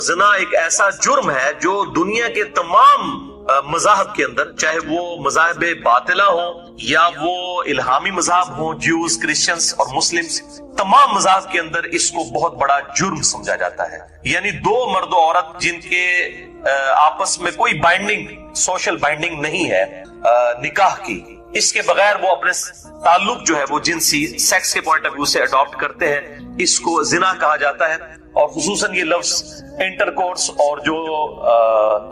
زنا ایک ایسا جرم ہے جو دنیا کے تمام مذاہب کے اندر، چاہے وہ مذاہب باطلہ ہوں یا وہ الہامی مذاہب ہوں، جیوز، کرسچنز اور مسلمز، تمام مذاہب کے اندر اس کو بہت بڑا جرم سمجھا جاتا ہے۔ یعنی دو مرد و عورت جن کے آپس میں کوئی بائنڈنگ، سوشل بائنڈنگ نہیں ہے نکاح کی، اس کے بغیر وہ اپنے تعلق جو ہے وہ جنسی سیکس کے پوائنٹ آف ویو سے اڈاپٹ کرتے ہیں، اس کو زنا کہا جاتا ہے۔ اور خصوصاً یہ لفظ انٹرکورس اور جو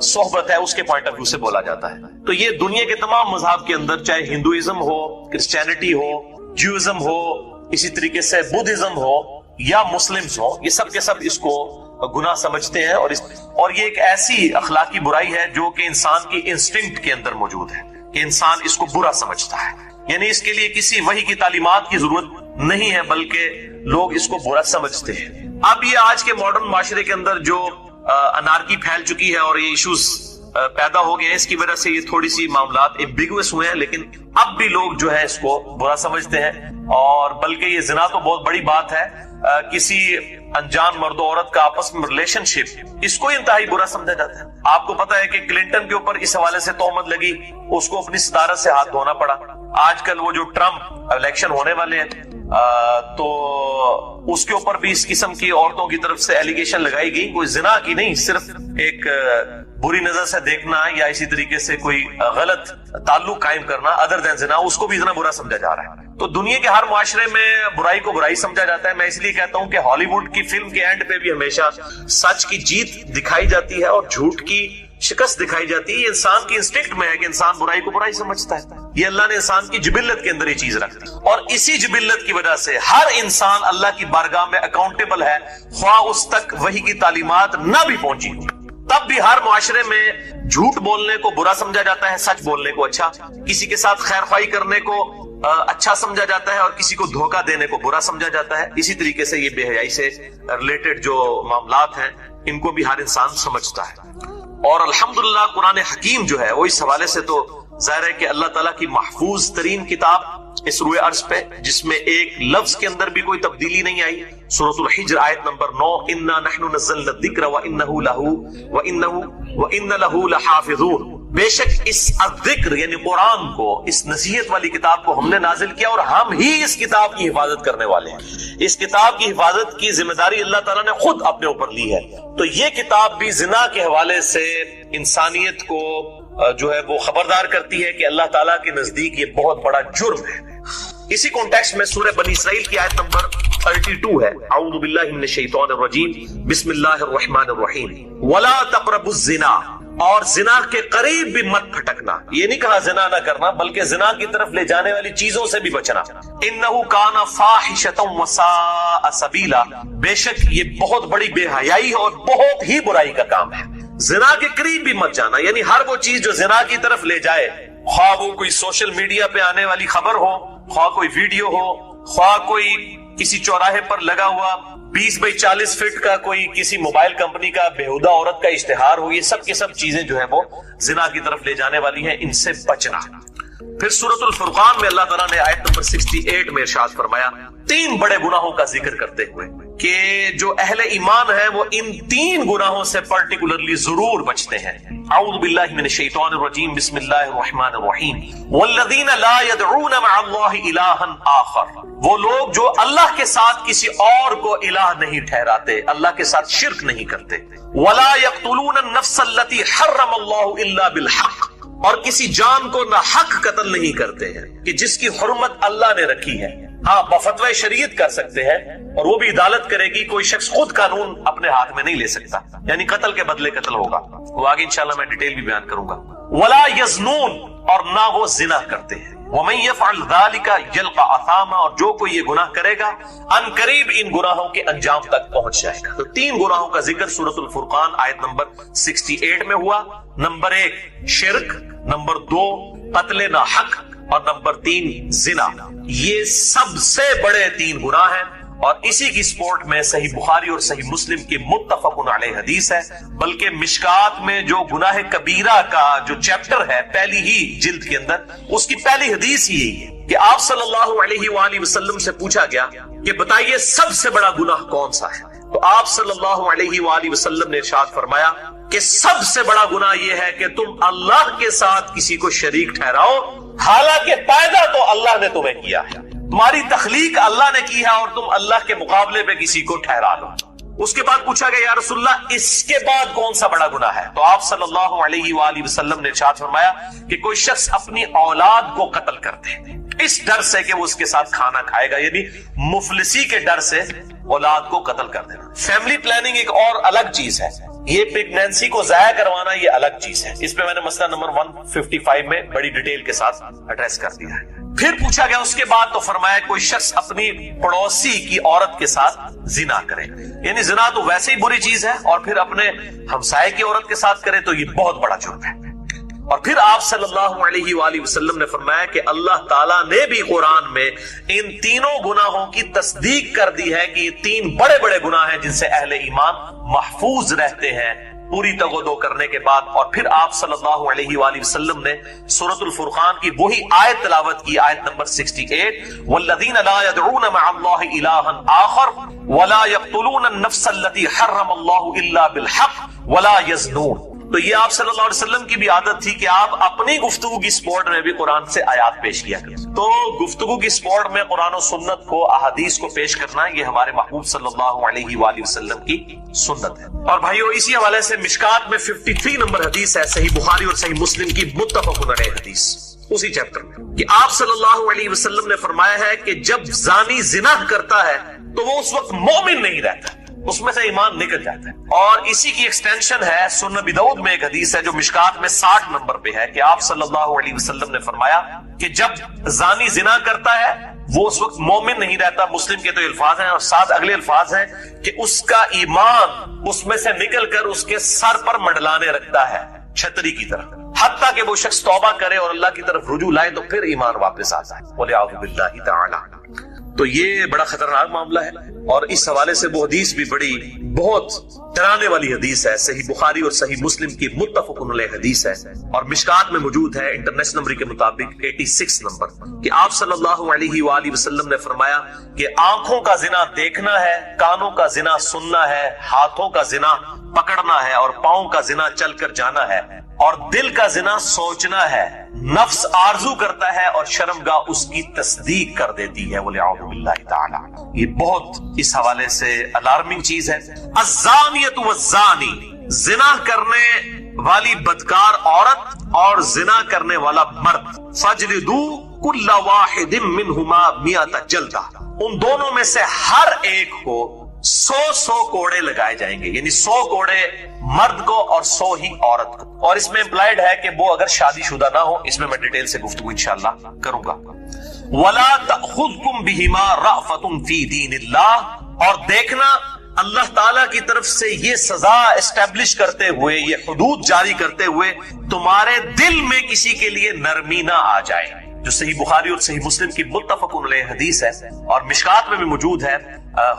صحبت ہے اس کے پوائنٹ آف ویو سے بولا جاتا ہے۔ تو یہ دنیا کے تمام مذہب کے اندر، چاہے ہندوازم ہو، کرسچینٹی ہو، جیوازم ہو، اسی طریقے سے بدھزم ہو یا مسلمز ہو، یہ سب کے سب اس کو گناہ سمجھتے ہیں۔ اور یہ ایک ایسی اخلاقی برائی ہے جو کہ انسان کی انسٹنکٹ کے اندر موجود ہے کہ انسان اس کو برا سمجھتا ہے، یعنی اس کے لیے کسی وحی کی تعلیمات کی ضرورت نہیں ہے، بلکہ لوگ اس کو برا سمجھتے ہیں۔ اب یہ آج کے ماڈرن معاشرے کے اندر جو انارکی پھیل چکی ہے اور یہ ایشوز پیدا ہو گئے ہیں، اس کی وجہ سے یہ تھوڑی سی معاملات ایمبیگوس ہوئے ہیں، لیکن اب بھی لوگ جو ہے اس کو برا سمجھتے ہیں۔ اور بلکہ یہ زنا تو بہت بڑی بات ہے، کسی انجان مرد و عورت کا آپس میں ریلیشن شپ، اس کو انتہائی برا سمجھا جاتا ہے۔ آپ کو پتا ہے کہ کلنٹن کے اوپر اس حوالے سے تہمت لگی، اس کو اپنی صدارت سے ہاتھ دھونا پڑا۔ آج کل وہ جو ٹرمپ الیکشن ہونے والے ہیں تو اس کے اوپر بھی اس قسم کی عورتوں کی طرف سے ایلیگیشن لگائی گئی، کوئی زنا کی نہیں، صرف ایک بری نظر سے دیکھنا یا اسی طریقے سے کوئی غلط تعلق قائم کرنا ادر دین زنا، اس کو بھی اتنا برا سمجھا جا رہا ہے۔ تو دنیا کے ہر معاشرے میں برائی کو برائی سمجھا جاتا ہے۔ میں اس لیے کہتا ہوں کہ ہالی ووڈ کی فلم کے اینڈ پہ بھی ہمیشہ سچ کی جیت دکھائی جاتی ہے اور جھوٹ کی شکست دکھائی جاتی ہے۔ یہ انسان کی انسٹنکٹ میں ہے کہ انسان برائی کو برائی سمجھتا ہے، یہ اللہ نے انسان کی جبلت کے اندر یہ چیز رکھ دی، اور اسی جبلت کی وجہ سے ہر انسان اللہ کی بارگاہ میں اکاؤنٹیبل ہے، خواہ اس تک وحی کی تعلیمات نہ بھی پہنچی ہو۔ تب بھی ہر معاشرے میں جھوٹ بولنے کو برا سمجھا جاتا ہے، سچ بولنے کو اچھا، کسی کے ساتھ خیر خواہی کرنے کو اچھا سمجھا جاتا ہے اور کسی کو دھوکہ دینے کو برا سمجھا جاتا ہے۔ اسی طریقے سے یہ بے حیائی سے ریلیٹڈ جو معاملات ہیں ان کو بھی ہر انسان سمجھتا ہے۔ اور الحمدللہ قرآن حکیم جو ہے وہ اس حوالے سے تو ظاہر ہے کہ اللہ تعالیٰ کی محفوظ ترین کتاب اس روئے عرض پہ، جس میں ایک لفظ کے اندر بھی کوئی تبدیلی نہیں آئی۔ سورۃ الحجر آیت نمبر 9، انا نحن نزلنا الذکر وان له لحافظون، بے شک اس الذکر یعنی قرآن کو، اس نصیحت والی کتاب کو ہم نے نازل کیا اور ہم ہی اس کتاب کی حفاظت کرنے والے ہیں۔ اس کتاب کی حفاظت کی ذمہ داری اللہ تعالیٰ نے خود اپنے اوپر لی ہے۔ تو یہ کتاب بھی زنا کے حوالے سے انسانیت کو جو ہے وہ خبردار کرتی ہے کہ اللہ تعالیٰ کے نزدیک یہ بہت بڑا جرم ہے۔ اسی کانٹیکسٹ میں سورہ بنی اسرائیل کی آیت نمبر 32 ہے، اعوذ باللہ من الشیطان الرجیم، بسم اللہ الرحمن الرحیم، ولا تقربوا الزنا، اور زنا کے قریب بھی مت پھٹکنا۔ یہ نہیں کہا زنا نہ کرنا، بلکہ زنا کی طرف لے جانے والی چیزوں سے بھی بچنا۔ انہ کان فاحشۃ وساء سبیلا، بے شک یہ بہت بڑی بے حیائی اور بہت ہی برائی کا کام ہے۔ زنا کے قریب بھی مت جانا، یعنی ہر وہ چیز جو زنا کی طرف لے جائے، خواہ وہ کوئی سوشل میڈیا پہ آنے والی خبر ہو، خواہ کوئی ویڈیو ہو، خواہ کوئی کسی چوراہے پر لگا ہوا 20x40 فٹ کا کوئی کسی موبائل کمپنی کا بےہودہ عورت کا اشتہار ہو، یہ سب کے سب چیزیں جو ہیں وہ زنا کی طرف لے جانے والی ہیں، ان سے بچنا۔ پھر سورۃ الفرقان میں اللہ تعالیٰ نے آیت نمبر 68 میں ارشاد فرمایا، 3 بڑے گناہوں کا ذکر کرتے ہوئے کہ جو اہل ایمان ہیں وہ ان 3 گناہوں سے پرٹیکولرلی ضرور بچتے ہیں۔ اعوذ باللہ من الشیطان الرجیم، بسم اللہ الرحمن الرحیم، والذین لا يدعون مع اللہ الہا آخر، وہ لوگ جو اللہ کے ساتھ کسی اور کو الہ نہیں ٹھہراتے، اللہ کے ساتھ شرک نہیں کرتے، ولا يقتلون النفس التي حرم اللہ الا بالحق، اور کسی جان کو نہ حق قتل نہیں کرتے ہیں کہ جس کی حرمت اللہ نے رکھی ہے۔ ہاں بفتوی شریعت کر سکتے ہیں اور وہ بھی عدالت کرے گی، کوئی شخص خود قانون اپنے ہاتھ میں نہیں لے سکتا، یعنی قتل کے بدلے قتل ہوگا، وہ آگے انشاءاللہ میں ڈیٹیل بھی بیان کروں گا۔ ولا یزنون، اور نہ وہ زنا کرتے ہیں۔ ومن یفعل ذلک یلقى اثاما، اور جو کوئی یہ گناہ کرے گا ان قریب ان گناہوں کے انجام تک پہنچ جائے گا۔ تو 3 گناہوں کا ذکر سورۃ الفرقان آیت نمبر 68 میں ہوا۔ نمبر 1 شرک، نمبر 2 قتل ناحق، اور نمبر 3 زنا۔ یہ سب سے بڑے 3 گناہ ہیں، اور اسی کی سپورٹ میں صحیح بخاری اور صحیح مسلم کی متفق علیہ حدیث ہے، بلکہ مشکات میں جو گناہ کبیرہ کا جو چیپٹر ہے پہلی ہی جلد کے اندر، اس کی پہلی حدیث ہی یہی ہے کہ آپ صلی اللہ علیہ وآلہ وسلم سے پوچھا گیا کہ بتائیے سب سے بڑا گناہ کون سا ہے؟ تو آپ صلی اللہ علیہ وآلہ وسلم نے ارشاد فرمایا کہ سب سے بڑا گناہ یہ ہے کہ تم اللہ کے ساتھ کسی کو شریک ٹھہراؤ، حالانکہ پیدا تو اللہ نے تمہیں کیا ہے، تمہاری تخلیق اللہ نے کی ہے، اور تم اللہ کے مقابلے پہ کسی کو ٹھہرا لو۔ اس کے بعد پوچھا گیا یا رسول اللہ اس کے بعد کون سا بڑا گناہ ہے؟ تو آپ صلی اللہ علیہ وآلہ وسلم نے ارشاد فرمایا کہ کوئی شخص اپنی اولاد کو قتل کر دے اس ڈر سے کہ وہ اس کے ساتھ کھانا کھائے گا، یعنی مفلسی کے ڈر سے اولاد کو قتل کر دینا۔ فیملی پلاننگ ایک اور الگ چیز ہے، یہ پریگنینسی کو ضائع کروانا یہ الگ چیز ہے، اس پہ میں نے مسئلہ نمبر 155 میں بڑی ڈیٹیل کے ساتھ ایڈریس کر دیا ہے۔ پھر پوچھا گیا اس کے بعد تو فرمایا کوئی شخص اپنی پڑوسی کی عورت کے ساتھ زنا کرے، یعنی زنا تو ویسے ہی بری چیز ہے، اور پھر اپنے ہمسائے کی عورت کے ساتھ کرے تو یہ بہت بڑا جرم ہے۔ اور پھر آپ صلی اللہ علیہ وآلہ وسلم نے فرمایا کہ اللہ تعالیٰ نے بھی قرآن میں ان تینوں گناہوں کی تصدیق کر دی ہے کہ یہ تین بڑے بڑے گناہ ہیں جن سے اہل ایمان محفوظ رہتے ہیں پوری تغدو کرنے کے بعد۔ اور پھر آپ صلی اللہ علیہ وآلہ وسلم نے سورۃ الفرقان کی وہی آیت تلاوت کی، آیت نمبر 68، والذین لا يدعون مع اللہ الہا آخر ولا يقتلون النفس التي حرم اللہ الا بالحق ولا يزنون۔ تو یہ آپ صلی اللہ علیہ وسلم کی بھی عادت تھی کہ آپ اپنی گفتگو کی سپورٹ میں بھی قرآن سے آیات پیش کیا کریں۔ تو گفتگو کی سپورٹ میں قرآن و سنت کو، احادیث کو پیش کرنا یہ ہمارے محبوب صلی اللہ علیہ وآلہ وسلم کی سنت ہے۔ اور بھائیو اسی حوالے سے مشکات میں 53 نمبر حدیث ہے، صحیح بخاری اور صحیح مسلم کی متفق علیہ حدیث، اسی چیپٹر میں، کہ آپ صلی اللہ علیہ وسلم نے فرمایا ہے کہ جب زانی زنا کرتا ہے تو وہ اس وقت مومن نہیں رہتا، اس میں سے ایمان نکل جاتا ہے۔ اور اسی کی ایکسٹینشن ہے سنن ابی داؤد میں ایک حدیث ہے جو مشکات میں 60 نمبر پہ ہے، کہ آپ صلی اللہ علیہ وسلم نے فرمایا کہ جب زانی زنا کرتا ہے وہ اس وقت مومن نہیں رہتا۔ مسلم کے تو الفاظ ہیں، اور ساتھ اگلے الفاظ ہیں کہ اس کا ایمان اس میں سے نکل کر اس کے سر پر منڈلانے رکھتا ہے چھتری کی طرح، حتیٰ کہ وہ شخص توبہ کرے اور اللہ کی طرف رجوع لائے تو پھر ایمان واپس آتا ہے، وَلِعَوْذُ بِاللَّهِ تَعَالَى۔ تو یہ بڑا خطرناک معاملہ ہے، اور اس حوالے سے وہ حدیث بھی بڑی بہت ڈرانے والی حدیث ہے، صحیح بخاری اور صحیح مسلم کی متفق علیہ حدیث ہے، اور مشکات میں موجود ہے انٹرنیشنل نمبر کے مطابق 86 نمبر، کہ آپ صلی اللہ علیہ وآلہ وسلم نے فرمایا کہ آنکھوں کا زنا دیکھنا ہے، کانوں کا زنا سننا ہے، ہاتھوں کا زنا پکڑنا ہے، اور پاؤں کا زنا چل کر جانا ہے، اور دل کا زنا سوچنا ہے، نفس آرزو کرتا ہے، اور شرمگاہ اس کی تصدیق کر دیتی ہے، وَلِعَوْذُ بِاللَّهِ تَعَالَى۔ یہ بہت اس حوالے سے الارمنگ چیز ہے۔ الزانیۃ والزانی، زنا کرنے والی بدکار عورت اور زنا کرنے والا مرد، فَاجْلِدُوا كُلَّ وَاحِدٍ مِّنْهُمَا 100 جلدہ، ان دونوں میں سے ہر ایک کو 100 کوڑے لگائے جائیں گے، یعنی 100 کوڑے مرد کو اور 100 ہی عورت کو۔ اور اس میں امپلائڈ ہے کہ وہ اگر شادی شدہ نہ ہو، اس میں میں ڈیٹیل سے گفتگو انشاءاللہ کروں گا۔ وَلَا تَأْخُذْكُمْ بِهِمَا رَأْفَةٌ فِي دِينِ اللَّهِ، اور دیکھنا اللہ تعالیٰ کی طرف سے یہ سزا اسٹیبلش کرتے ہوئے، یہ حدود جاری کرتے ہوئے تمہارے دل میں کسی کے لیے نرمی نہ آ جائے، جو صحیح بخاری اور صحیح مسلم کی متفق علیہ حدیث ہے، اور مشکات میں بھی موجود ہے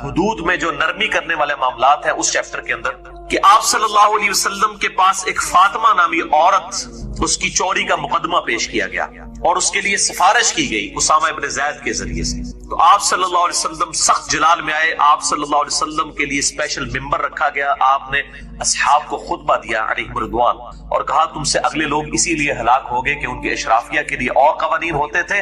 حدود میں جو نرمی کرنے والے معاملات ہیں اس چیپٹر کے اندر، کہ آپ صلی اللہ علیہ وسلم کے پاس ایک فاطمہ نامی عورت، اس کی چوری کا مقدمہ پیش کیا گیا اور اس کے لیے سفارش کی گئی اسامہ ابن زید کے ذریعے سے۔ تو آپ صلی اللہ علیہ وسلم سخت جلال میں آئے، آپ صلی اللہ علیہ وسلم کے لیے اسپیشل ممبر رکھا گیا، آپ نے اصحاب کو خطبہ دیا علیہم رضوان، اور کہا تم سے اگلے لوگ اسی لیے ہلاک ہو گئے کہ ان کے اشرافیہ کے لیے اور قوانین ہوتے تھے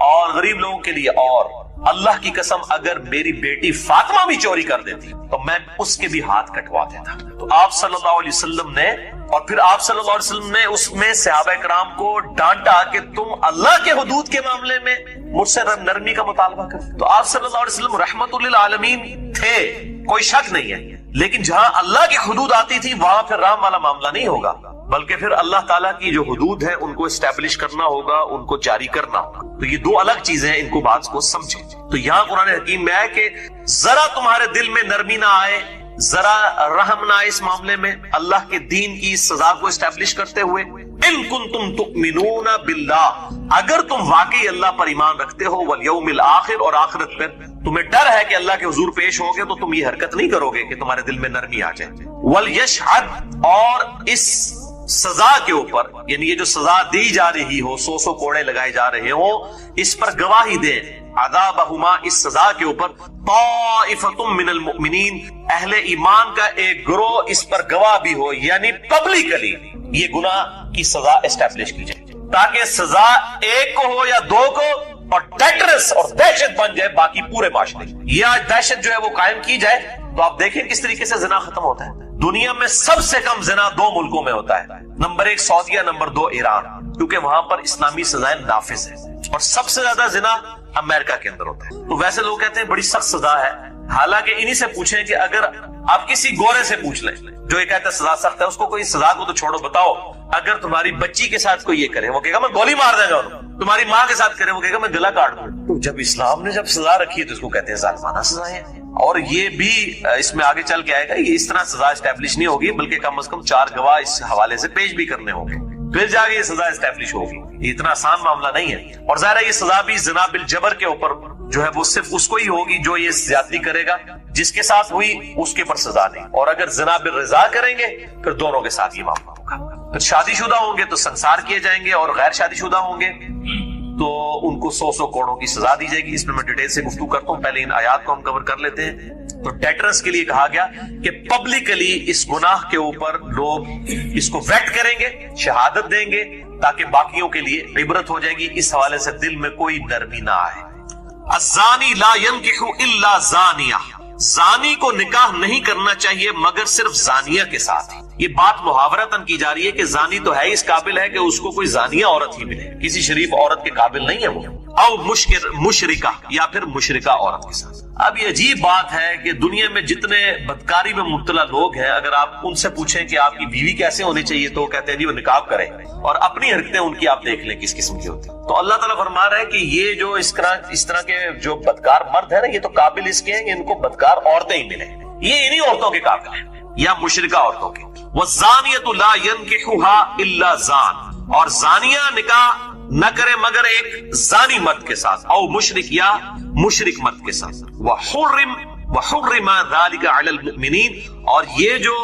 اور غریب لوگوں کے لیے اور۔ اللہ کی قسم اگر میری بیٹی فاطمہ بھی چوری کر دیتی تو میں اس کے بھی ہاتھ کٹوا دیتا۔ تو آپ صلی اللہ علیہ وسلم نے، اور پھر آپ صلی اللہ علیہ وسلم نے اس میں صحابہ کرام کو ڈانٹا کہ تم اللہ کے حدود کے معاملے میں مجھ سے نرمی کا مطالبہ کر۔ تو آپ صلی اللہ علیہ وسلم رحمت للعالمین تھے، کوئی شک نہیں ہے، لیکن جہاں اللہ کی حدود آتی تھی وہاں پھر رحم والا معاملہ نہیں ہوگا، بلکہ پھر اللہ تعالیٰ کی جو حدود ہیں ان کو اسٹیبلش کرنا ہوگا، ان کو جاری کرنا ہوگا۔ تو یہ دو الگ چیزیں ہیں، ان کو بات کو سمجھیں۔ تو یہاں قرآن حکیم میں ہے کہ ذرا تمہارے دل میں نرمی نہ آئے، ذرا رحم نہ آئے اس معاملے میں، اللہ کے دین کی سزا کو اسٹیبلش کرتے ہوئے، ان کنتم تؤمنون باللہ، اگر تم واقعی اللہ پر ایمان رکھتے ہو، والیوم الآخر، اور آخرت پر تمہیں ڈر ہے کہ اللہ کے حضور پیش ہوگے تو تم یہ حرکت نہیں کرو گے کہ تمہارے دل میں نرمی آ جائے۔ ولیشہد، اور اس سزا کے اوپر، یعنی یہ جو سزا دی جا رہی ہو، 100 کوڑے لگائے جا رہے ہوں، اس پر گواہی دیں عذابہما اس سزا کے اوپر طائفتم من المؤمنین اہل ایمان کا ایک گروہ اس پر گواہ بھی ہو، یعنی پبلکلی یہ گناہ کی سزا اسٹیبلش کی جائے تاکہ سزا ایک کو ہو یا دو کو اور ڈیٹرس اور دہشت بن جائے باقی پورے معاشرے کی۔ یہ آج دہشت جو ہے وہ قائم کی جائے تو آپ دیکھیں کس طریقے سے زنا ختم ہوتا ہے۔ دنیا میں سب سے کم زنا 2 ملکوں میں ہوتا ہے، نمبر 1 سعودیہ، نمبر 2 ایران، کیونکہ وہاں پر اسلامی سزائیں نافذ ہیں، اور سب سے زیادہ زنا امریکہ کے اندر ہوتا ہے۔ تو ویسے لوگ کہتے ہیں بڑی سخت سزا ہے، حالانکہ انہی سے پوچھیں کہ اگر آپ کسی گورے سے پوچھ لیں جو یہ کہتا ہے سزا سخت ہے، اس کو کوئی سزا کو تو چھوڑو، بتاؤ اگر تمہاری بچی کے ساتھ کوئی یہ کرے وہ کہے گا میں گولی مار دیں گا انہوں، تمہاری ماں کے ساتھ کرے وہ کہے گا میں گلا کاٹ دوں۔ تو جب اسلام نے جب سزا رکھی ہے تو اس کو کہتے ہیں ظالمانہ سزائیں، اور یہ بھی اس میں آگے چل کے آئے گا، یہ اس طرح سزا اسٹیبلش نہیں ہوگی بلکہ کم از کم 4 گواہ اس حوالے سے پیش بھی کرنے ہوں گے، پھر جا کے یہ سزا اسٹیبلش ہوگی۔ یہ اتنا آسان معاملہ نہیں ہے، اور ظاہر ہے یہ سزا بھی زنا بالجبر کے اوپر جو ہے وہ صرف اس کو ہی ہوگی جو یہ زیادتی کرے گا، جس کے ساتھ ہوئی اس کے پر سزا نہیں، اور اگر زنا بالرضا کریں گے پھر دونوں کے ساتھ یہ معاملہ ہوگا۔ پھر شادی شدہ ہوں گے تو سنسار کیے جائیں گے، اور غیر شادی شدہ ہوں گے تو ان کو 100 کروڑوں کی سزا دی جائے گی۔ اس میں ڈیٹیل سے گفتگو کرتا ہوں، پہلے ان آیات کو ہم کور کر لیتے ہیں۔ تو ڈیٹرس کے لیے کہا گیا کہ پبلکلی اس گناہ کے اوپر لوگ اس کو ویٹ کریں گے، شہادت دیں گے، تاکہ باقیوں کے لیے عبرت ہو جائے گی، اس حوالے سے دل میں کوئی نرمی نہ آئے۔ الزانی لا ينکح الا زانیہ، زانی کو نکاح نہیں کرنا چاہیے مگر صرف زانیہ کے ساتھ۔ یہ بات محاورتاً کی جا رہی ہے کہ زانی تو ہے اس قابل ہے کہ اس کو کوئی زانیہ عورت ہی ملے، کسی شریف عورت کے قابل نہیں ہے وہ، او مشرکہ یا پھر مشرکہ عورت کے ساتھ۔ اب یہ عجیب بات ہے کہ دنیا میں جتنے بدکاری میں مبتلا لوگ ہیں، اگر آپ ان سے پوچھیں کہ آپ کی بیوی کیسے ہونی چاہیے تو وہ کہتے ہیں جی وہ نکاح کرے، اور اپنی حرکتیں ان کی آپ دیکھ لیں کس قسم کی ہوتی ہیں۔ تو اللہ تعالیٰ فرما رہا ہے کہ یہ جو اس طرح کے جو بدکار مرد ہیں نا، یہ تو قابل اس کے ہیں کہ ان کو بدکار عورتیں ہی ملیں، یہ انہی عورتوں کے قابل ہیں یا مشرکہ عورتوں کے۔ وَالزَّانِيَةُ لَا يَنْكِحُهَا إِلَّا زَانٍ، اور زانیہ نکاح نہ کرے مگر ایک زانی مرد کے ساتھ، او مشرک یا مشرک مرد کے ساتھ۔ وَحُرِّمَ ذَلِكَ عَلَى الْمُؤْمِنِينَ، اور یہ جو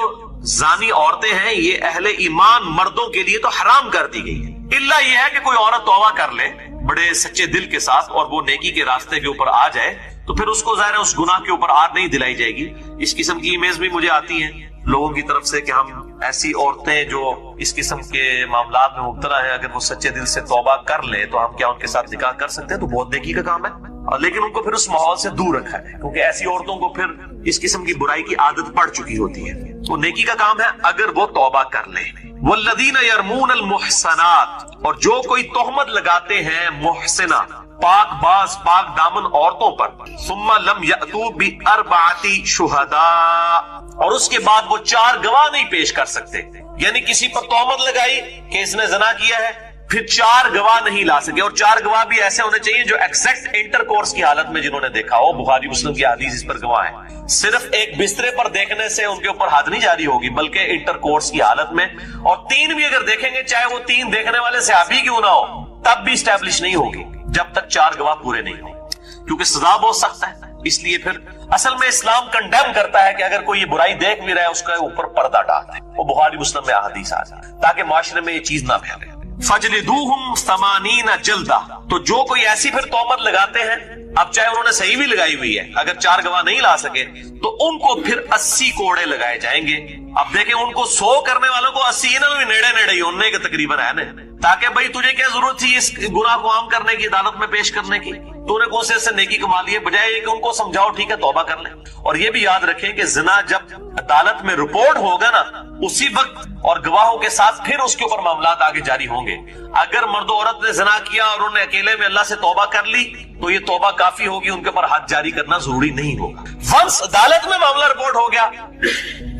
زانی عورتیں ہیں یہ اہل ایمان مردوں کے لیے تو حرام کر دی گئی ہے، الا یہ ہے کہ کوئی عورت توبہ کر لے بڑے سچے دل کے ساتھ اور وہ نیکی کے راستے کے اوپر آ جائے تو پھر اس کو ظاہر ہے اس گناہ کے اوپر آر نہیں دلائی جائے گی۔ اس قسم کی ایمیز بھی مجھے آتی ہیں لوگوں کی طرف سے کہ ہم ایسی عورتیں جو اس قسم کے معاملات میں مبتلا ہیں اگر وہ سچے دل سے توبہ کر لیں تو ہم کیا ان کے ساتھ نکاح کر سکتے ہیں؟ تو بہت نیکی کا کام ہے، لیکن ان کو پھر اس ماحول سے دور رکھا ہے کیونکہ ایسی عورتوں کو پھر اس قسم کی برائی کی عادت پڑ چکی ہوتی ہے۔ وہ نیکی کا کام ہے اگر وہ توبہ کر لیں۔ والذین یرمون المحصنات، اور جو کوئی تہمت لگاتے ہیں محسنہ پاک باز پاک دامن عورتوں پر، ثم لم یأتوا بأربعۃ شہداء، اور اس کے بعد وہ 4 گواہ نہیں پیش کر سکتے، یعنی کسی پر تہمت لگائی کہ اس نے زنا کیا ہے، پھر 4 گواہ نہیں لا سکے، اور 4 گواہ بھی ایسے ہونے چاہیے جو ایگزیکٹ انٹر کورس کی حالت میں جنہوں نے دیکھا ہو۔ بخاری مسلم کی حدیث اس پر گواہ ہے۔ صرف ایک بسترے پر دیکھنے سے ان کے اوپر حد نہیں جاری ہوگی بلکہ انٹر کورس کی حالت میں، اور 3 بھی اگر دیکھیں گے چاہے وہ 3 دیکھنے والے صحابی کیوں نہ ہو تب بھی اسٹیبلش نہیں ہوگی جب تک 4 گواہ پورے نہیں ہوں، کیونکہ سزا بہت سخت ہے۔ اس لیے پھر اصل میں اسلام کنڈیم کرتا ہے کہ اگر کوئی یہ برائی دیکھ بھی رہا ہے اس کا اوپر پردہ ڈالتا ہے، وہ بخاری مسلم میں احادیث آ جائے تاکہ معاشرے میں یہ چیز نہ پھیلے۔ فَجْلِدُوهُمْ 80 جلدہ، تو جو کوئی ایسی پھر تہمت لگاتے ہیں، اب چاہے انہوں نے صحیح بھی لگائی ہوئی ہے، اگر 4 گواہ نہیں لا سکے تو ان کو پھر 80 کوڑے لگائے جائیں گے۔ اب دیکھیں ان کو 100 کرنے والوں کو 80 نا بھی نیڑے ہی اننے کے تقریباً ہے نا، تاکہ بھائی تجھے کیا ضرورت تھی اس گناہ کو عام کرنے کی، عدالت میں پیش کرنے کی، تو نے کون سے نیکی کما لی ہے، بجائے کہ ان کو سمجھاؤ ٹھیک ہے توبہ کر لیں۔ اور یہ بھی یاد رکھیں کہ زنا جب عدالت میں رپورٹ ہوگا نا اسی وقت اور گواہوں کے ساتھ پھر اس کے اوپر معاملات آگے جاری ہوں گے۔ اگر مرد و عورت نے زنا کیا اور انہوں نے اکیلے میں اللہ سے توبہ کر لی تو یہ توبہ کافی ہوگی، ان کے اوپر حد جاری کرنا ضروری نہیں ہوگا۔ ونس عدالت میں معاملہ رپورٹ ہو گیا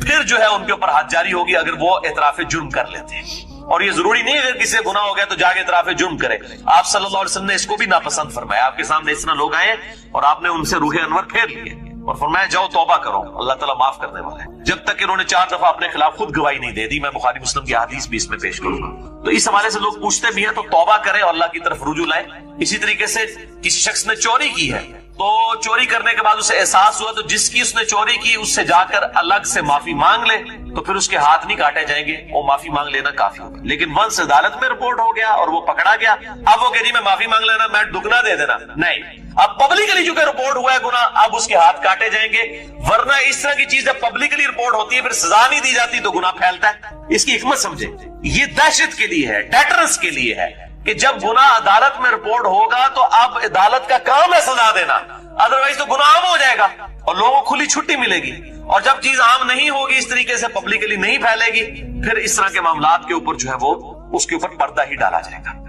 پھر جو ہے ان کے اوپر حد جاری ہوگی اگر وہ اعتراف جرم کر لیتے ہیں، اور یہ ضروری نہیں اگر کسی سے گناہ ہو گیا تو جا کے اعتراف جرم کرے۔ آپ صلی اللہ علیہ وسلم نے اس کو بھی ناپسند فرمایا، آپ کے سامنے اس طرح لوگ آئے اور آپ نے ان سے روح انور پھیر لیے اور فرمایا جاؤ توبہ کرو، اللہ تعالیٰ معاف کرنے والا ہے، جب تک انہوں نے 4 دفعہ اپنے خلاف خود گواہی نہیں دے دی۔ میں بخاری مسلم کی حدیث بھی اس میں پیش کروں گا۔ تو اس حوالے سے لوگ پوچھتے بھی ہیں تو توبہ کریں اور اللہ کی طرف رجوع لائیں۔ اسی طریقے سے کسی شخص نے چوری کی ہے تو چوری کرنے کے بعد اسے احساس ہوا تو جس کی اس نے چوری کی اس سے جا کر الگ سے معافی مانگ لے، تو پھر اس کے ہاتھ نہیں کاٹے جائیں گے، وہ معافی مانگ لینا کافی ہوگا۔ لیکن ونس عدالت میں رپورٹ ہو گیا اور وہ پکڑا گیا، اب وہ کہہ رہی میں معافی مانگ لینا، میں دگنا دے دینا، نہیں، اب پبلکلی جو کہ رپورٹ ہوا ہے گناہ، اب اس کے ہاتھ کاٹے جائیں گے، ورنہ اس طرح کی چیز جب پبلکلی رپورٹ ہوتی ہے پھر سزا نہیں دی جاتی تو گناہ پھیلتا ہے۔ اس کی حکمت سمجھے، یہ دہشت کے لیے ہے، ڈیٹرنس کے لیے ہے کہ جب گناہ عدالت میں رپورٹ ہوگا تو اب عدالت کا کام ہے سزا دینا، ادروائز تو گناہ عام ہو جائے گا اور لوگوں کو کھلی چھٹی ملے گی، اور جب چیز عام نہیں ہوگی، اس طریقے سے پبلکلی نہیں پھیلے گی، پھر اس طرح کے معاملات کے اوپر جو ہے وہ اس کے اوپر پردہ ہی ڈالا جائے گا۔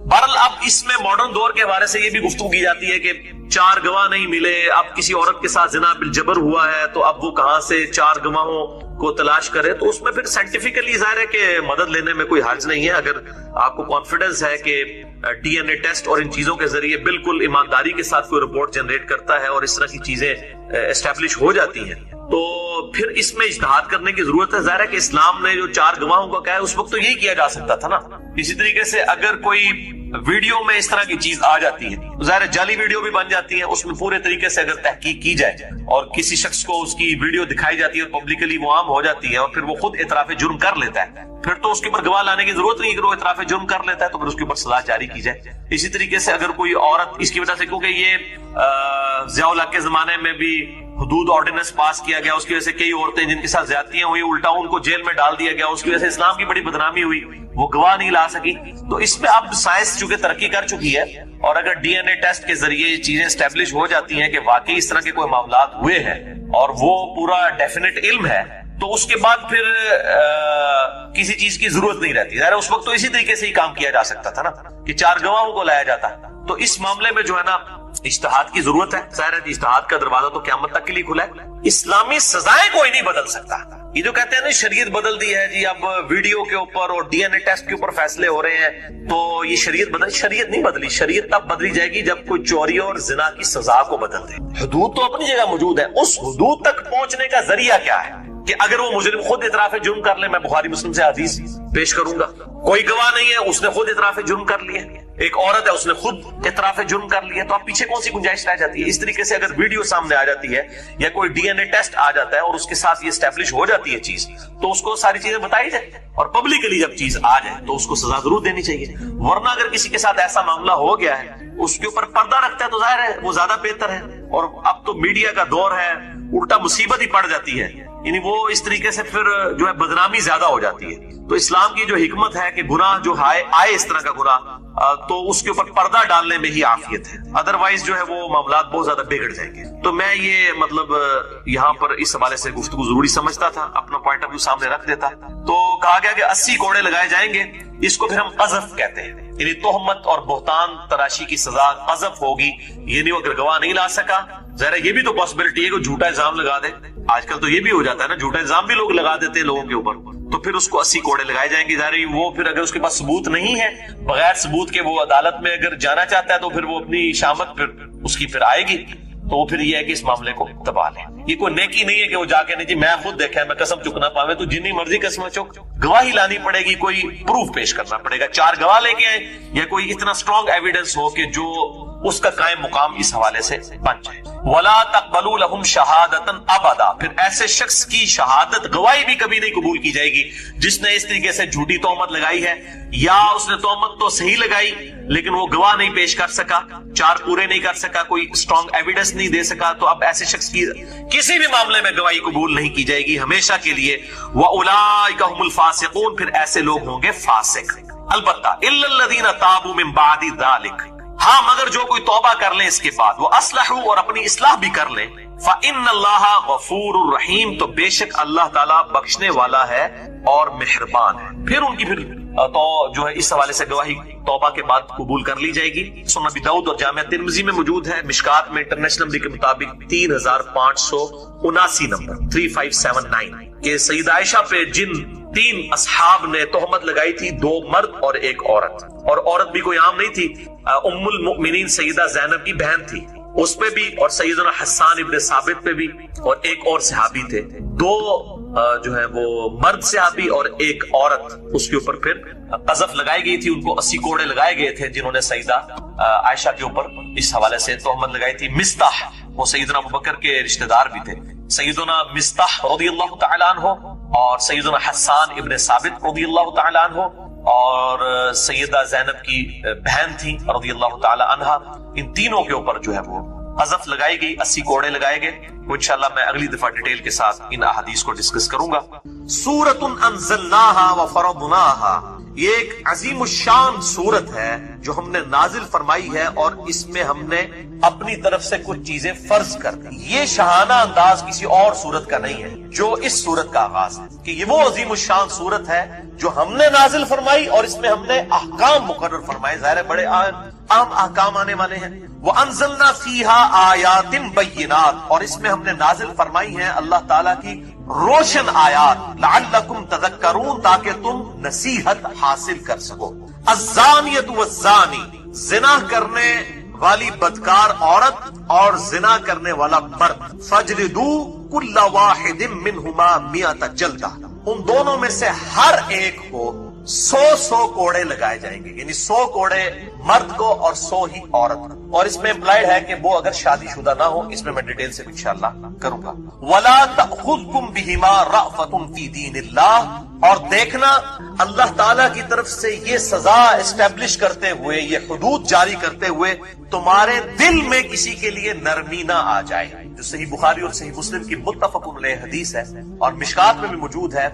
بہرحال اب اس میں ماڈرن دور کے حوالے سے یہ بھی گفتگو کی جاتی ہے کہ 4 گواہ نہیں ملے، اب کسی عورت کے ساتھ زنا بالجبر ہوا ہے تو اب وہ کہاں سے 4 گواہوں کو تلاش کرے، تو اس میں پھر سائنٹیفکلی ظاہر ہے کہ مدد لینے میں کوئی حرج نہیں ہے، اگر آپ کو کانفیڈنس ہے کہ ڈی این اے ٹیسٹ اور ان چیزوں کے ذریعے بالکل ایمانداری کے ساتھ کوئی رپورٹ جنریٹ کرتا ہے اور اس طرح کی چیزیں اسٹیبلش ہو جاتی ہیں، تو پھر اس میں اجتہاد کرنے کی ضرورت ہے۔ ظاہر ہے کہ اسلام نے جو 4 گواہوں کا کہا ہے اس وقت تو یہی کیا جا سکتا تھا نا۔ اسی طریقے سے اگر کوئی ویڈیو میں اس طرح کی چیز آ جاتی ہے، ظاہر جعلی ویڈیو بھی بن جاتی ہے، اس میں پورے طریقے سے اگر تحقیق کی جائے اور کسی شخص کو اس کی ویڈیو دکھائی جاتی ہے اور پبلکلی وہ عام ہو جاتی ہے اور پھر وہ خود اعتراف جرم کر لیتا ہے، پھر تو اس کے اوپر گواہ لانے کی ضرورت نہیں، اگر وہ اعتراف جرم کر لیتا ہے تو پھر اس کے اوپر سزا جاری کی جائے۔ اسی طریقے سے اگر کوئی عورت اس کی وجہ سے، کیونکہ یہ ضیاء الحق کے زمانے میں بھی حدود آرڈیننس پاس کیا گیا، اس کی وجہ سے کئی عورتیں جن کے ساتھ زیادتیاں ہوئی الٹا ان کو جیل میں ڈال دیا گیا، اس کی وجہ سے اسلام کی بڑی بدنامی ہوئی، وہ گواہ نہیں لا سکی۔ تو اس میں اب سائنس چونکہ ترقی کر چکی ہے اور اگر ڈی این اے ٹیسٹ کے ذریعے یہ چیزیں اسٹیبلش ہو جاتی ہیں کہ واقعی اس طرح کے کوئی معاملات ہوئے ہیں اور وہ پورا ڈیفینیٹ علم ہے، تو اس کے بعد پھر کسی چیز کی ضرورت نہیں رہتی۔ ظاہر اس وقت تو اسی طریقے سے ہی کام کیا جا سکتا تھا نا کہ 4 گواہوں کو لایا جاتا، تو اس معاملے میں جو ہے نا اجتہاد کی ضرورت ہے۔ ظاہر ہے اجتہاد کا دروازہ تو قیامت تک کے لیے کھلا ہے۔ اسلامی سزائیں کوئی نہیں بدل سکتا۔ یہ جو کہتے ہیں نا شریعت بدل دی ہے جی، اب ویڈیو کے اوپر اور ڈی این اے ٹیسٹ کے اوپر فیصلے ہو رہے ہیں تو یہ شریعت بدل، شریعت نہیں بدلی۔ شریعت تب بدلی جائے گی جب کوئی چوری اور زنا کی سزا کو بدل دے۔ حدود تو اپنی جگہ موجود ہے، اس حدود تک پہنچنے کا ذریعہ کیا ہے کہ اگر وہ مجرم خود اعتراف جرم کر لے، میں بخاری مسلم سے حدیث پیش کروں گا، کوئی گواہ نہیں ہے، اس نے خود اعتراف جرم کر لیا، ایک عورت ہے اس نے خود اعتراف جرم کر لیا، تو اب پیچھے کون سی گنجائش رہ جاتی ہے؟ اس طریقے سے اگر ویڈیو سامنے آ جاتی ہے یا کوئی ڈی این اے ٹیسٹ آ جاتا ہے اور اس کے ساتھ یہ اسٹیبلش ہو جاتی ہے چیز، تو اس کو ساری چیزیں بتائی جائے اور پبلکلی جب چیز آ جائے تو اس کو سزا ضرور دینی چاہیے۔ ورنہ اگر کسی کے ساتھ ایسا معاملہ ہو گیا ہے، اس کے اوپر پردہ رکھتا ہے تو ظاہر ہے وہ زیادہ بہتر ہے، اور اب تو میڈیا کا دور ہے، الٹا مصیبت ہی پڑ جاتی ہے، یعنی وہ اس طریقے سے پھر جو ہے بدنامی زیادہ ہو جاتی ہے۔ تو اسلام کی جو حکمت ہے کہ گناہ جو آئے اس طرح کا گناہ تو اس کے اوپر پردہ ڈالنے میں ہی عافیت ہے، ادروائز جو ہے وہ معاملات بہت زیادہ بگڑ جائیں گے۔ تو میں یہ مطلب یہاں پر اس حوالے سے گفتگو ضروری سمجھتا تھا، اپنا پوائنٹ آف ویو سامنے رکھ دیتا۔ تو کہا گیا کہ 80 کوڑے لگائے جائیں گے، اس کو پھر ہم قذف کہتے ہیں، یعنی تہمت اور بہتان تراشی کی سزا قذف ہوگی، یعنی وہ اگر گواہ نہیں لا سکا، ظاہر یہ بھی تو پاسبلٹی ہے کہ جھوٹا الزام لگا دے، آج کل تو یہ بھی ہو جاتا ہے نا، جھوٹا الزام بھی لوگ لگا دیتے ہیں لوگوں کے اوپر، تو پھر اس کو 80 کوڑے لگائے جائیں گے۔ ظاہر وہ پھر اگر اس کے پاس ثبوت نہیں ہے، بغیر ثبوت کے وہ عدالت میں اگر جانا چاہتا ہے تو پھر وہ اپنی شامت پھر اس کی پھر آئے گی، تو وہ پھر یہ ہے کہ اس معاملے کو دبا لیں۔ یہ کوئی نیکی نہیں ہے کہ وہ جا کے نہیں جی میں خود دیکھا ہے، میں قسم چکنا پاوے تو جنی مرضی قسم چک، گواہی لانی پڑے گی، کوئی پروف پیش کرنا پڑے گا، 4 گواہ لے کے آئے یا کوئی اتنا اسٹرانگ ایویڈنس ہو کہ جو اس کا قائم مقام اس حوالے سے بن جائے۔ وَلَا تَقْبَلُوا لَهُمْ شَهَادَةً أَبَدًا، پھر ایسے شخص کی شہادت گواہی بھی کبھی نہیں قبول کی جائے گی جس نے اس طریقے سے جھوٹی تہمت لگائی ہے، یا اس نے تہمت تو صحیح لگائی لیکن وہ گواہ نہیں پیش کر سکا، 4 پورے نہیں کر سکا، کوئی اسٹرانگ ایویڈنس نہیں دے سکا، تو اب ایسے شخص کی کسی بھی معاملے میں گواہی قبول نہیں کی جائے گی ہمیشہ کے لیے۔ وَأُولَٰئِكَ هُمُ الْفَاسِقُونَ، پھر ایسے لوگ ہوں گے فاسق، البتہ إِلَّا الَّذِينَ تَابُوا مِن بَعْدِ ذَلِكَ، ہاں مگر جو کوئی توبہ کر لیں اس کے بعد، وہ اصلحوا اور اپنی اصلاح بھی کر لیں، فَإِنَّ اللَّهَ غَفُورٌ رَحِيمٌ، تو بے شک اللہ تعالیٰ بخشنے والا ہے اور مہربان ہے۔ پھر ان کی پھر تو جو ہے اس حوالے سے گواہی توبہ کے بعد قبول کر لی جائے گی۔ سنن ابی داؤد اور جامع ترمذی میں موجود ہے، مشکات میں انٹرنیشنل نمبر کے مطابق 3579 نمبر 3579 کہ سیدہ عائشہ پہ جن 3 اصحاب نے تہمت لگائی تھی، 2 مرد اور 1 عورت، اور عورت بھی کوئی عام نہیں تھی، ام المؤمنین سیدہ زینب کی بہن تھی، اس پہ بھی، اور سیدنا حسان ابن ثابت پہ بھی، اور 1 اور صحابی تھے، 2 جو ہے وہ مرد صحابی اور 1 عورت، اس کے اوپر پھر قذف لگائی گئی تھی، ان کو 80 کوڑے لگائے گئے تھے جنہوں نے سیدہ عائشہ کے اوپر اس حوالے سے تہمت لگائی تھی۔ مستح وہ سیدنا ابوبکر کے رشتہ دار بھی تھے، سیدنا مستح رضی اللہ تعالیٰ عنہ اور سیدنا حسان ابن ثابت رضی اللہ تعالی عنہ اور سیدہ زینب کی بہن تھی رضی اللہ تعالی عنہا، ان تینوں کے اوپر جو ہے وہ قذف لگائی گئی، 80 کوڑے لگائے گئے۔ انشاءاللہ میں اگلی دفعہ ڈیٹیل کے ساتھ ان احادیث کو ڈسکس کروں گا۔ سورۃ انزلناها وفرضناها، یہ ایک عظیم الشان سورت ہے جو ہم نے نازل فرمائی ہے اور اس میں ہم نے اپنی طرف سے کچھ چیزیں فرض کر دی۔ یہ شاہانہ انداز کسی اور سورت کا نہیں ہے جو اس سورت کا آغاز ہے، کہ یہ وہ عظیم الشان سورت ہے جو ہم نے نازل فرمائی اور اس میں ہم نے احکام مقرر فرمائے۔ ظاہر ہے بڑے اہم احکام آنے والے ہیں۔ وَأَنزَلْنَا فِيهَا آيَاتٍ بَيِّنَاتٍ، اور اس میں ہم نے نازل فرمائی ہیں اللہ تعالیٰ کی روشن آیات، لعلکم تذکرون، تاکہ تم نصیحت حاصل کر سکو۔ الزانیۃ والزانی، زنا کرنے والی بدکار عورت اور زنا کرنے والا مرد، فجلدوا کل واحد منہما 100 جلدہ، ان دونوں میں سے ہر ایک کو 100 کوڑے لگائے جائیں گے، یعنی 100 کوڑے مرد کو اور 100 ہی عورت کو۔ اور اس میں امپلائڈ ہے کہ وہ اگر شادی شدہ نہ ہو، اس میں میں ڈیٹیل سے انشاءاللہ کروں گا۔ وَلَا تَأْخُذْكُمْ بِهِمَا رَأْفَةٌ فِي دِينِ اللَّهِ، اور دیکھنا اللہ تعالیٰ کی طرف سے یہ سزا اسٹیبلش کرتے ہوئے، یہ حدود جاری کرتے ہوئے تمہارے دل میں کسی کے لیے نرمی نہ آ جائے، جو صحیح بخاری اور صحیح مسلم کی متفق علیہ حدیث ہے اور مشکات میں بھی موجود ہے۔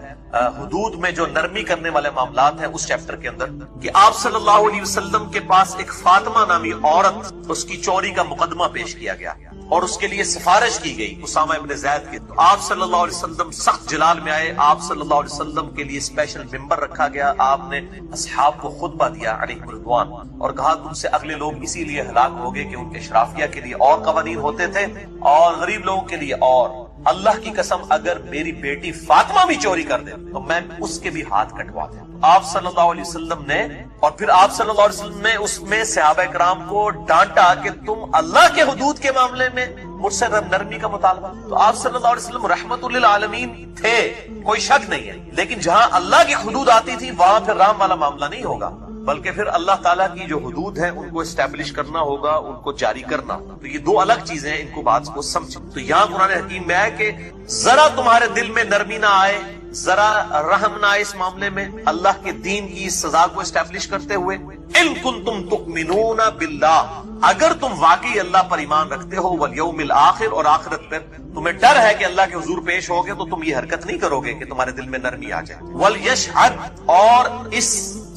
حدود میں جو نرمی کرنے والے معاملات ہیں اس چیپٹر کے اندر، کہ آپ صلی اللہ علیہ وسلم کے پاس ایک فاطمہ نامی عورت، اس کی چوری کا مقدمہ پیش کیا گیا اور اس کے لیے سفارش کی گئی اسامہ ابن زید کی۔ تو آپ صلی اللہ علیہ وسلم سخت جلال میں آئے، آپ صلی اللہ علیہ وسلم کے لیے اسپیشل ممبر رکھا گیا، آپ نے اصحاب کو خطبہ دیا علیہ رضوان اور کہا تم سے اگلے لوگ اسی لیے ہلاک ہو گئے کہ ان کے اشرافیہ کے لیے اور قوانین ہوتے تھے اور غریب لوگوں کے لیے اور۔ اللہ کی قسم اگر میری بیٹی فاطمہ بھی چوری کر دے تو میں اس کے بھی ہاتھ کٹوا دوں۔ آپ صلی اللہ علیہ وسلم نے، اور پھر آپ صلی اللہ علیہ وسلم نے اس میں صحابہ کرام کو ڈانٹا کہ تم اللہ کے حدود کے معاملے میں مجھ سے نرمی کا مطالبہ۔ تو آپ صلی اللہ علیہ وسلم رحمت للعالمین تھے، کوئی شک نہیں ہے، لیکن جہاں اللہ کی حدود آتی تھی وہاں پھر رام والا معاملہ نہیں ہوگا، بلکہ پھر اللہ تعالیٰ کی جو حدود ہیں ان کو اسٹیبلش کرنا ہوگا، ان کو جاری کرنا ہوگا۔ تو یہ دو الگ چیزیں ہیں، ان کو بات کو سمجھیں۔ تو یہاں قرآن حکیم میں ہے کہ ذرا تمہارے دل میں نرمی نہ آئے، ذرا رحم نہ آئے اس معاملے میں اللہ کے دین کی سزا کو اسٹیبلش کرتے ہوئے۔ ان کنتم تؤمنون باللہ، اگر تم واقعی اللہ پر ایمان رکھتے ہو، والیوم الآخر، اور آخرت پر تمہیں ڈر ہے کہ اللہ کے حضور پیش ہوگے تو تم یہ حرکت نہیں کرو گے کہ تمہارے دل میں نرمی آ جائے۔ ولیشہد، اور اس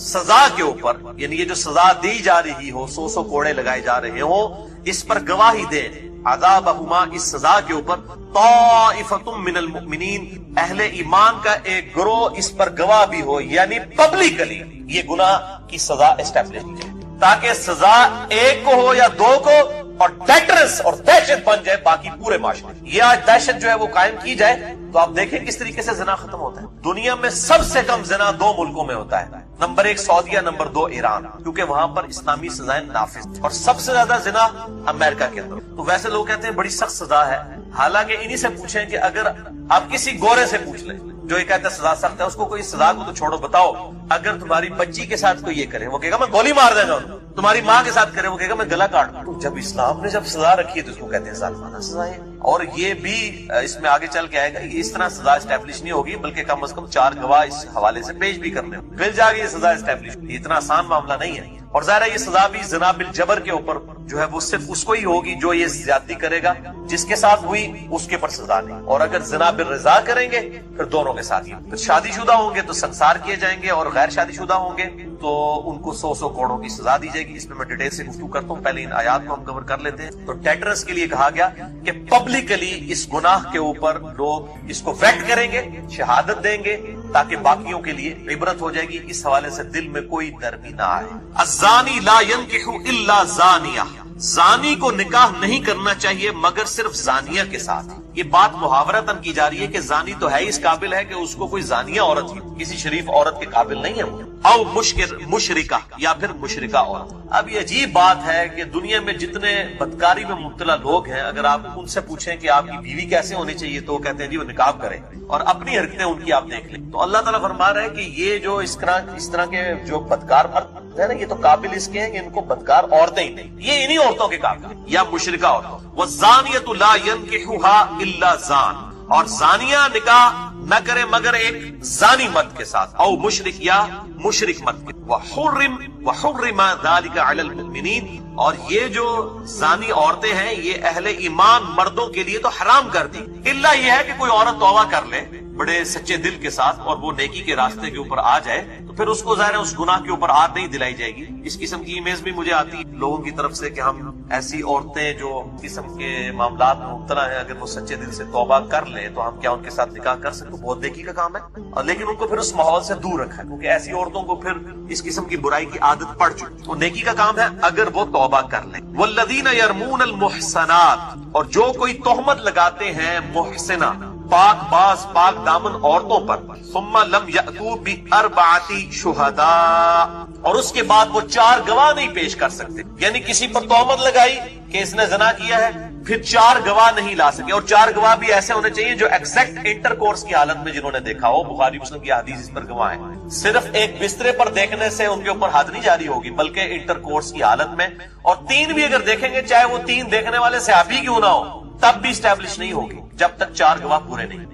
سزا کے اوپر، یعنی یہ جو سزا دی جا رہی ہو، 100 کوڑے لگائے جا رہے ہوں، اس پر گواہی دے عذابہما، اس سزا کے اوپر، طائفۃ من المؤمنین، اہل ایمان کا ایک گروہ اس پر گواہ بھی ہو، یعنی پبلکلی یہ گناہ کی سزا اسٹیبلش کی جائے، تاکہ سزا ایک کو ہو یا دو کو اور ڈیٹرنس اور دہشت بن جائے باقی پورے معاشرے۔ یہ آج دہشت جو ہے وہ قائم کی جائے تو آپ دیکھیں کس طریقے سے زنا ختم ہوتا ہے۔ دنیا میں سب سے کم زنا 2 ملکوں میں ہوتا ہے، نمبر 1 سعودیہ، نمبر 2 ایران، کیونکہ وہاں پر اسلامی سزائیں نافذ، اور سب سے زیادہ زنا امریکہ کے اندر۔ تو ویسے لوگ کہتے ہیں بڑی سخت سزا ہے، حالانکہ انہی سے پوچھیں کہ اگر آپ کسی گورے سے پوچھ لیں جو یہ کہتا ہے سزا سخت ہے، اس کو کوئی سزا کو تو چھوڑو، بتاؤ اگر تمہاری بچی کے ساتھ کوئی یہ کرے وہ کہے گا میں گولی مار دے گا، تمہاری ماں کے ساتھ کرے وہ کہے گا میں گلا کاٹ دوں۔ جب اسلام نے جب سزا رکھی ہے تو اس کو کہتے ہیں ظالمانہ سزائیں، اور یہ بھی اس میں آگے چل کے آئے گا، اس طرح سزا اسٹیبلش نہیں ہوگی، بلکہ کم از کم 4 گواہ اس حوالے سے پیش بھی کرنے ہوں، پھر جا کے یہ سزا اسٹیبلش۔ یہ اتنا آسان معاملہ نہیں ہے، اور ظاہر ہے یہ سزا بھی زنا بالجبر کے اوپر جو ہے وہ صرف اس کو ہی ہوگی جو یہ زیادتی کرے گا، جس کے ساتھ ہوئی اس کے پر سزا نہیں، اور اگر زنا بالرضا کریں گے پھر دونوں کے ساتھ ہی۔ پھر شادی شدہ ہوں گے تو سنسار کیے جائیں گے، اور غیر شادی شدہ ہوں گے تو ان کو 100 کوڑوں کی سزا دی جائے گی۔ اس میں میں ڈیٹیل سے گفتگو کرتا ہوں، پہلے ان آیات کو ہم کور کر لیتے ہیں۔ تو ڈیٹرنس کے لیے کہا گیا کہ پبلکلی اس گناہ کے اوپر لوگ اس کو ویٹ کریں گے، شہادت دیں گے، تاکہ باقیوں کے لیے عبرت ہو جائے گی، اس حوالے سے دل میں کوئی نرمی نہ آئے۔ الزانی لا ينکح الا زانیہ، زانی کو نکاح نہیں کرنا چاہیے مگر صرف زانیہ کے ساتھ۔ یہ بات محاورتاً کی جا رہی ہے کہ زانی تو ہے اس قابل ہے کہ اس کو کوئی زانیہ عورت ہی، کسی شریف عورت کے قابل نہیں ہے وہ، او مشرکہ، یا پھر مشرکہ عورت۔ اب یہ عجیب بات ہے کہ دنیا میں جتنے بدکاری میں مبتلا لوگ ہیں، اگر آپ ان سے پوچھیں کہ آپ کی بیوی کیسے ہونی چاہیے تو وہ کہتے ہیں جی وہ نکاح کرے، اور اپنی حرکتیں ان کی آپ دیکھ لیں۔ تو اللہ تعالیٰ فرما رہا ہے کہ یہ جو اس طرح کے جو بدکار مرد ہے نا، یہ تو قابل اس کے ہیں کہ ان کو بدکار عورتیں ہی نہیں، یہ انہی عورتوں کے قابل یا مشرکہ عورتوں۔ والزانیۃ لا ينکحها الا زان، اور زانیہ نکاح نہ کرے مگر ایک زانی مرد کے ساتھ، او مشرک یا مشرک مرد کے، وحرم ذلك علی المؤمنین، اور یہ جو زانی عورتیں ہیں یہ اہل ایمان مردوں کے لیے تو حرام کر دی، الا یہ ہے کہ کوئی عورت توبہ کر لے بڑے سچے دل کے ساتھ اور وہ نیکی کے راستے کے اوپر آ جائے تو پھر اس کو ظاہر ہے اس گناہ کے اوپر آر نہیں دلائی جائے گی۔ اس قسم کی امیج بھی مجھے آتی ہے لوگوں کی طرف سے کہ ہم ایسی عورتیں جو قسم کے معاملات میں مبتلا ہیں اگر وہ سچے دل سے توبہ کر لیں تو ہم کیا ان کے ساتھ نکاح کر سکتے؟ بہت نیکی کا کام ہے، اور لیکن ان کو پھر اس ماحول سے دور رکھا ہے کیونکہ ایسی عورتوں کو پھر اس قسم کی برائی کی عادت پڑ چکی، تو نیکی کا کام ہے اگر وہ توبہ کر لیں۔ والذین یرمون المحصنات، اور جو کوئی تہمت لگاتے ہیں محسنہ پاک باز پاک دامن عورتوں پر، ثم لم یأتوا بأربعۃ شہداء، اور اس کے بعد وہ 4 گواہ نہیں پیش کر سکتے، یعنی کسی پر تہمت لگائی کہ اس نے زنا کیا ہے، پھر 4 گواہ نہیں لا سکے، اور 4 گواہ بھی ایسے ہونے چاہیے جو ایگزیکٹ انٹر کورس کی حالت میں جنہوں نے دیکھا ہو، بخاری مسلم کی حدیث اس پر گواہ ہے۔ صرف ایک بسترے پر دیکھنے سے ان کے اوپر حد نہیں جاری ہوگی بلکہ انٹر کورس کی حالت میں، اور 3 بھی اگر دیکھیں گے چاہے وہ 3 دیکھنے والے صحابی کیوں نہ ہو تب بھی اسٹیبلش نہیں ہوگی جب تک 4 گواہ پورے نہیں،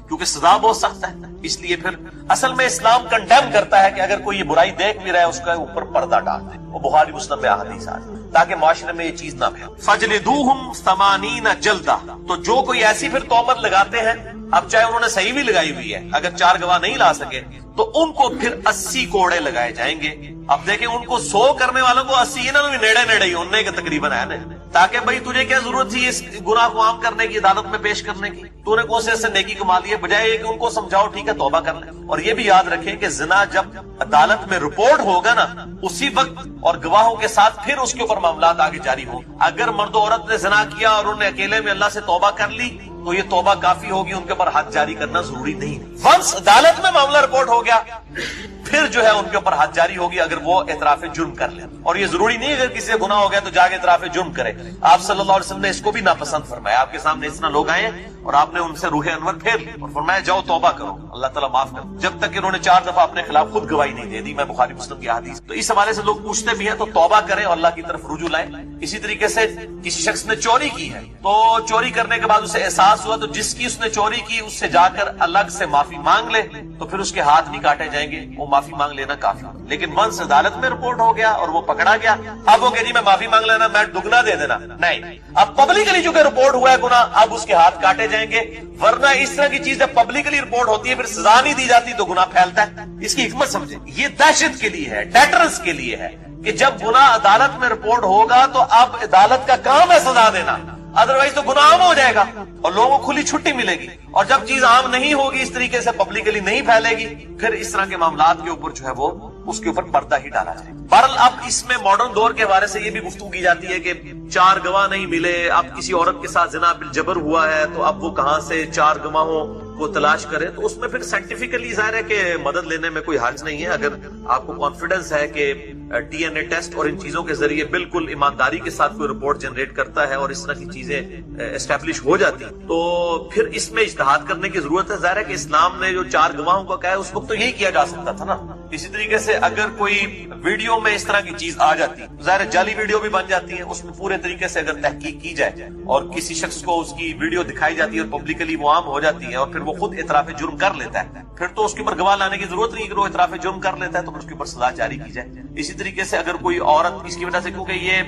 کیونکہ سزا بہت سخت ہے۔ اس لیے پھر اصل میں اسلام کنڈیم کرتا ہے کہ اگر کوئی یہ برائی دیکھ بھی رہا ہے اس کا اوپر پردہ ڈال دے، وہ بخاری مسلم میں احادیث آتی تاکہ معاشرے میں یہ چیز نہ پھیلے۔ فجلدوہم 80 جلدہ، تو جو کوئی ایسی پھر تہمت لگاتے ہیں، اب چاہے انہوں نے صحیح بھی لگائی ہوئی ہے، اگر 4 گواہ نہیں لا سکے تو ان کو پھر 80 کوڑے لگائے جائیں گے۔ اب دیکھیں ان کو 100 کرنے والوں کو 80 انہوں نے نیڑے نیڑے ہی انہیں کہ تقریباً ہے نا، تاکہ بھئی تجھے کیا ضرورت تھی اس گناہ کو عام کرنے کی، عدالت میں پیش کرنے کی، تو نے کون سے نیکی کما لی ہے، بجائے یہ کہ ان کو سمجھاؤ ٹھیک ہے توبہ کر لیں۔ اور یہ بھی یاد رکھیں کہ زنا جب عدالت میں رپورٹ ہوگا نا اسی وقت اور گواہوں کے ساتھ پھر اس کے اوپر معاملات آگے جاری ہوں۔ اگر مرد و عورت نے زنا کیا اور انہوں نے اکیلے میں اللہ سے توبہ کر لی تو یہ توبہ کافی ہوگی، ان کے اوپر حد جاری کرنا ضروری نہیں۔ ونس عدالت میں معاملہ رپورٹ ہو گیا پھر جو ہے ان کے اوپر حد جاری ہوگی اگر وہ اعتراف جرم کر لیں، اور یہ ضروری نہیں اگر کسی سے گناہ ہو گیا تو جا کے اعتراف جرم کرے۔ آپ صلی اللہ علیہ وسلم نے اس کو بھی ناپسند فرمایا، آپ کے سامنے اس طرح لوگ آئے اور آپ نے ان سے روح انور پھیر لی اور فرمایا جاؤ توبہ کرو، اللہ تعالیٰ معاف کر، جب تک کہ انہوں نے 4 دفعہ اپنے خلاف خود گواہی نہیں دے دی، میں بخاری مسلم کی حدیث۔ تو اس حوالے سے لوگ پوچھتے بھی ہیں تو توبہ کریں اور اللہ کی طرف رجوع لائیں۔ اسی طریقے سے کسی شخص نے چوری کی ہے تو چوری کرنے کے بعد اسے احساس ہوا تو جس کی اس نے چوری کی اس سے جا کر الگ سے معافی مانگ لے تو پھر اس کے ہاتھ بھی کاٹے جائیں گے، وہ معافی مانگ لینا کافی۔ لیکن ونس عدالت میں رپورٹ ہو گیا اور وہ پکڑا گیا، اب وہ کہ جی میں معافی مانگ لینا، میں دگنا دے دینا، نہیں، اب پبلکلی چونکہ رپورٹ ہوا ہے گناہ اب اس کے ہاتھ کاٹے جائیں گے، ورنہ اس طرح کی چیز جب پبلکلی رپورٹ ہوتی ہے پھر سزا نہیں دی جاتی تو گناہ پھیلتا ہے۔ اس کی حکمت سمجھیں، یہ دہشت کے لیے ہے، ڈیٹرنس کے لیے ہے کہ جب گناہ عدالت میں رپورٹ ہوگا تو اب عدالت کا کام ہے سزا دینا، ادروائز تو گناہ عام ہو جائے گا اور لوگوں کو کھلی چھٹی ملے گی، اور جب چیز عام نہیں ہوگی اس طریقے سے پبلکلی نہیں پھیلے گی پھر اس طرح کے معاملات کے اوپر جو ہے وہ اس کے اوپر پردہ ہی ڈالا جائے۔ بہرحال اب اس میں ماڈرن دور کے حوالے سے یہ بھی گفتگو کی جاتی ہے کہ 4 گواہ نہیں ملے، اب کسی عورت کے ساتھ زنا بالجبر ہوا ہے تو اب وہ کہاں سے 4 گواہوں کو تلاش کرے، تو اس میں پھر سائنٹیفکلی ظاہر ہے کہ مدد لینے میں کوئی حرج نہیں ہے اگر آپ کو کانفیڈنس ہے کہ ڈی این اے ٹیسٹ اور ان چیزوں کے ذریعے بالکل ایمانداری کے ساتھ کوئی رپورٹ جنریٹ کرتا ہے اور اس طرح کی چیزیں اسٹیبلش ہو جاتی تو پھر اس میں اجتہاد کرنے کی ضرورت ہے۔ ظاہر ہے کہ اسلام نے جو 4 گواہوں کا کہا ہے اس وقت تو یہی کیا جا سکتا تھا نا۔ اسی طریقے سے اگر کوئی ویڈیو میں اس طرح کی چیز آ جاتی، ظاہر جعلی ویڈیو بھی بن جاتی ہے، اس میں پورے طریقے سے اگر تحقیق کی جائے اور کسی شخص کو اس کی ویڈیو دکھائی جاتی ہے اور پبلکلی وہ عام ہو جاتی ہے اور پھر وہ خود اعتراف جرم کر لیتا ہے، پھر تو اس کے اوپر گواہ لانے کی ضرورت نہیں، اگر وہ اعتراف جرم کر لیتا ہے تو پھر اس کے اوپر سزا جاری کی جائے۔ اسی طریقے سے اگر کوئی عورت اس کی وجہ سے، کیونکہ یہ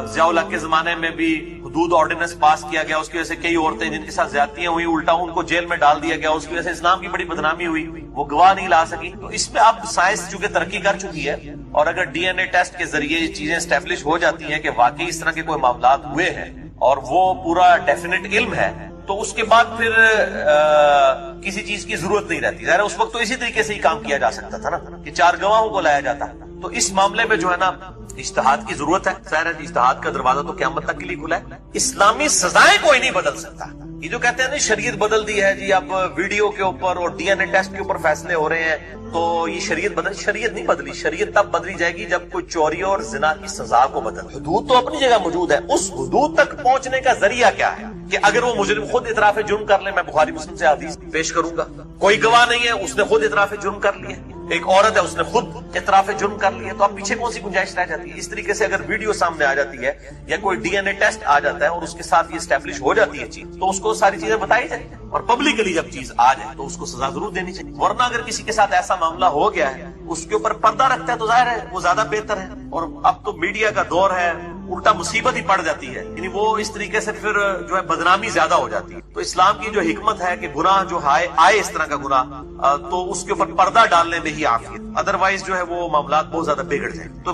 ضیاء الحق کے زمانے میں بھی حدود آرڈیننس پاس کیا گیا، اس کی وجہ سے کئی عورتیں جن کے ساتھ زیادتیاں ہوئی الٹا ان کو جیل میں ڈال دیا گیا، اس کی وجہ سے اسلام کی بڑی بدنامی ہوئی، وہ گواہ نہیں لا سکی۔ تو اس میں اب سائنس چونکہ ترقی کر چکی ہے اور اگر ڈی این اے ٹیسٹ کے ذریعے یہ چیزیں اسٹیبلش ہو جاتی ہیں کہ واقعی اس طرح کے کوئی معاملات ہوئے ہیں اور وہ پورا ڈیفینیٹ علم ہے تو اس کے بعد پھر کسی چیز کی ضرورت نہیں رہتی۔ ظاہر اس وقت تو اسی طریقے سے ہی کام کیا جا سکتا تھا نا کہ 4 گواہوں کو لایا جاتا، تو اس معاملے میں جو ہے نا اجتہاد کی ضرورت ہے۔ ظاہر ہے اجتہاد کا دروازہ تو قیامت تک کے لیے کھلا ہے۔ اسلامی سزائیں کوئی نہیں بدل سکتا۔ یہ جو کہتے ہیں نا شریعت بدل دی ہے جی، اب ویڈیو کے اوپر اور ڈی این اے ٹیسٹ کے اوپر فیصلے ہو رہے ہیں تو یہ شریعت بدل، شریعت نہیں بدلی۔ شریعت تب بدلی جائے گی جب کوئی چوری اور زنا کی سزا کو بدل۔ حدود تو اپنی جگہ موجود ہے، اس حدود تک پہنچنے کا ذریعہ کیا ہے کہ اگر وہ مجرم خود اعتراف جرم کر لے، میں بخاری مسلم سے حدیث پیش کروں گا، کوئی گواہ نہیں ہے اس نے خود اعتراف جرم کر لیا، ایک عورت ہے اس نے خود اعتراف جرم کر لیا، تو اب پیچھے کون سی گنجائش رہ جاتی ہے؟ اس طریقے سے اگر ویڈیو سامنے آ جاتی ہے یا کوئی ڈی این اے ٹیسٹ آ جاتا ہے اور اس کے ساتھ یہ اسٹیبلش ہو جاتی ہے چیز، تو اس کو ساری چیزیں بتائی جائیں اور پبلکلی جب چیز آ جائے تو اس کو سزا ضرور دینی چاہیے۔ ورنہ اگر کسی کے ساتھ ایسا معاملہ ہو گیا ہے، اس کے اوپر پردہ رکھتا ہے تو ظاہر ہے وہ زیادہ بہتر ہے۔ اور اب تو میڈیا کا دور ہے، الٹا مصیبت ہی پڑ جاتی ہے، یعنی وہ اس طریقے سے پھر جو ہے بدنامی زیادہ ہو جاتی ہے۔ تو اسلام کی جو حکمت ہے کہ گناہ جو آئے اس طرح کا گناہ، تو اس کے اوپر پردہ ڈالنے میں ہی عافیت، ادروائز جو ہے وہ معاملات بہت زیادہ بگڑ جائیں۔ تو